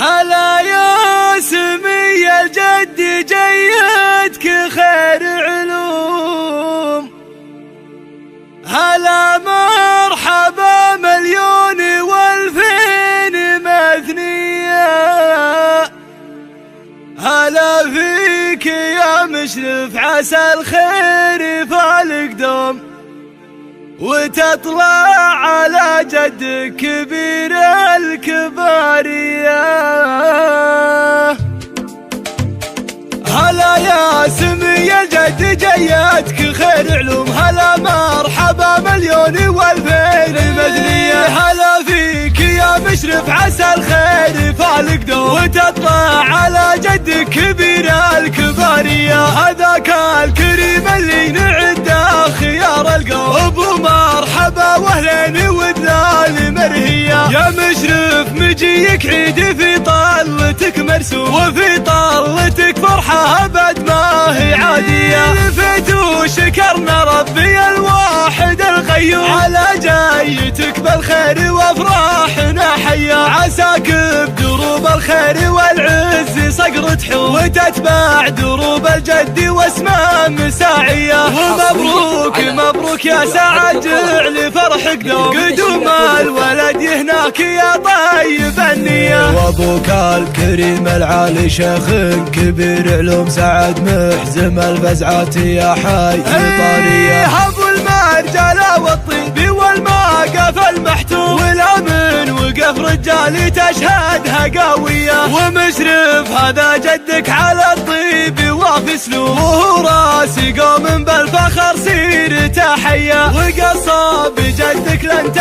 هلا يا سمي الجد جيدك خير علوم، هلا مرحبا مليون والفين مثنية، هلا فيك يا مشرف عسى الخير فالك دوم، وتطلع على جدك كبير الكبارية. هلا يا سمي الجد جيتك خير علوم، هلا مرحبا مليون والفين مدنية، هلا فيك يا مشرف عسى الخير فالك دوم، وتطلع على جدك كبير الكبارية. هذاك الكريم اللي نعده خيار القلب، ومرحبا واهلين ودلال مرهية، يا مشرف مجيك عيد في طلتك مرسوم، وفي طلتك فرحة ابد ما هي عادية، لفت وشكرنا ربي الواحد القيوم، على جايتك بالخير وافراحنا حيا، عساك بدروب الخير والعز صقر تحوم، وتتبع دروب الجد واسمه مساعية. ومبروك مبروك يا سعد جعل فرحك دوم، قدوم الولد هناك يا طيب النية، وابوك الكريم العالي شيخ كبير علوم، سعد محزم الفزعات يا حي طارية، ابو المرجله والطيب والماقف المحتوم، والامن وقف رجالي تشهدها قوية، ومشرف هذا جدك على الطيب وافي سلوم، راسي قوم بالفخر سيرته حيا، وقصاب جدك لن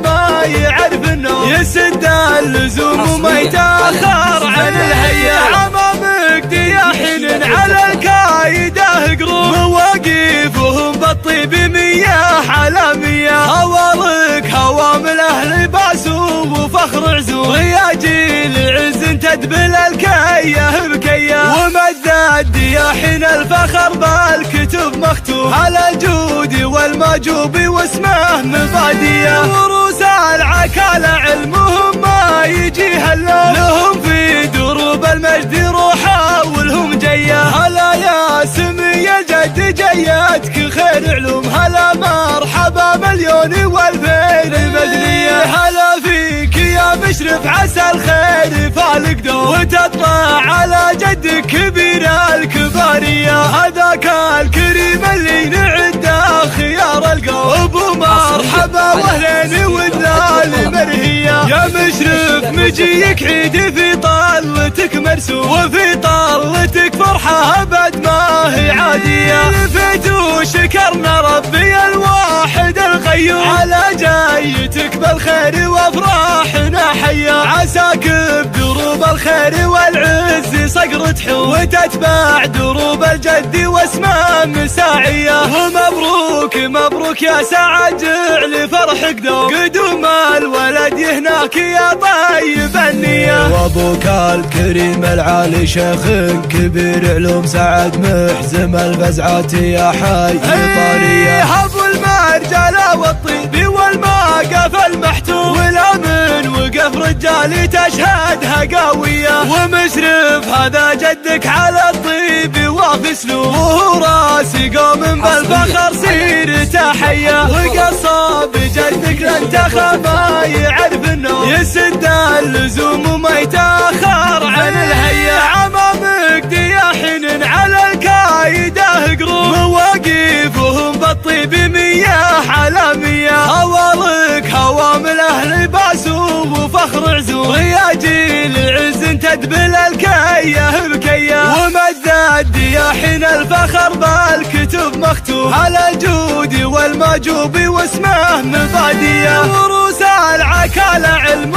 ما يعرف النوم، يسد اللزوم وما يتاخر عن الهيا، عمامك دياحين على الكايده قروم، مواقفهم بالطيب مياه على مياه، هوالك هوام الاهل باسوم وفخر عزوم، يا جيل عز تدبل الكيه بكيه، ومجد دياحين الفخر بالكتب مختوم، على الجود والماجوب واسمه مباديه، وروس العكالة علمهم ما يجيها اللوم، لهم في دروب المجد روحه ولهم جيه. هلا يا سمي الجد جيتك خير علوم، هلا مرحبا مليون والفين مدنية، هلا فيك يا مشرف عسى الخير فالك دوم، وتطلع على جدك كبير الكبارية، هذاك الكريم اللي نعده خيار القلب، ومرحبا واهلين ودلال مرهية، يا مشرف مجيك عيد في طلتك مرسوم، وفي طلتك فرحة ابد ما هي عادية، لفت وشكرنا ربي الواحد القيوم، على جايتك بالخير وافراحنا حيا، عساك بدروب الخير والعز صقر تحوم، وتتبع دروب الجد واسمه مساعية. ومبروك مبروك يا سعد جعل فرحك دوم، قدوم الولد هناك يا طيب النية، وابوك الكريم العالي شيخ كبير علوم، سعد محزم الفزعات يا حي طارية، ابو المرجله والطيب والماقف المحتوم، والامن وقف رجالي تشهدها قوية، ومشرف هذا جدك على الطيب وافي سلوم، وراسي قوم بالفخر سيرته حيا، وقصاب جدك لن ما يعرف النوم، يسد اللزوم وما يتاخر عن الهيا، عمامك دياحين على الكايده قروم، مواقفهم بالطيب مياه على مياه، هوالك هوام الاهل باسوم وفخر عزوم، يا جيل عز تدبل الكيه بكيه، ومجد دياحين الفخر بالكتب مختوم، على الجود والماجوب واسمه مباديه، وروس العكالة علم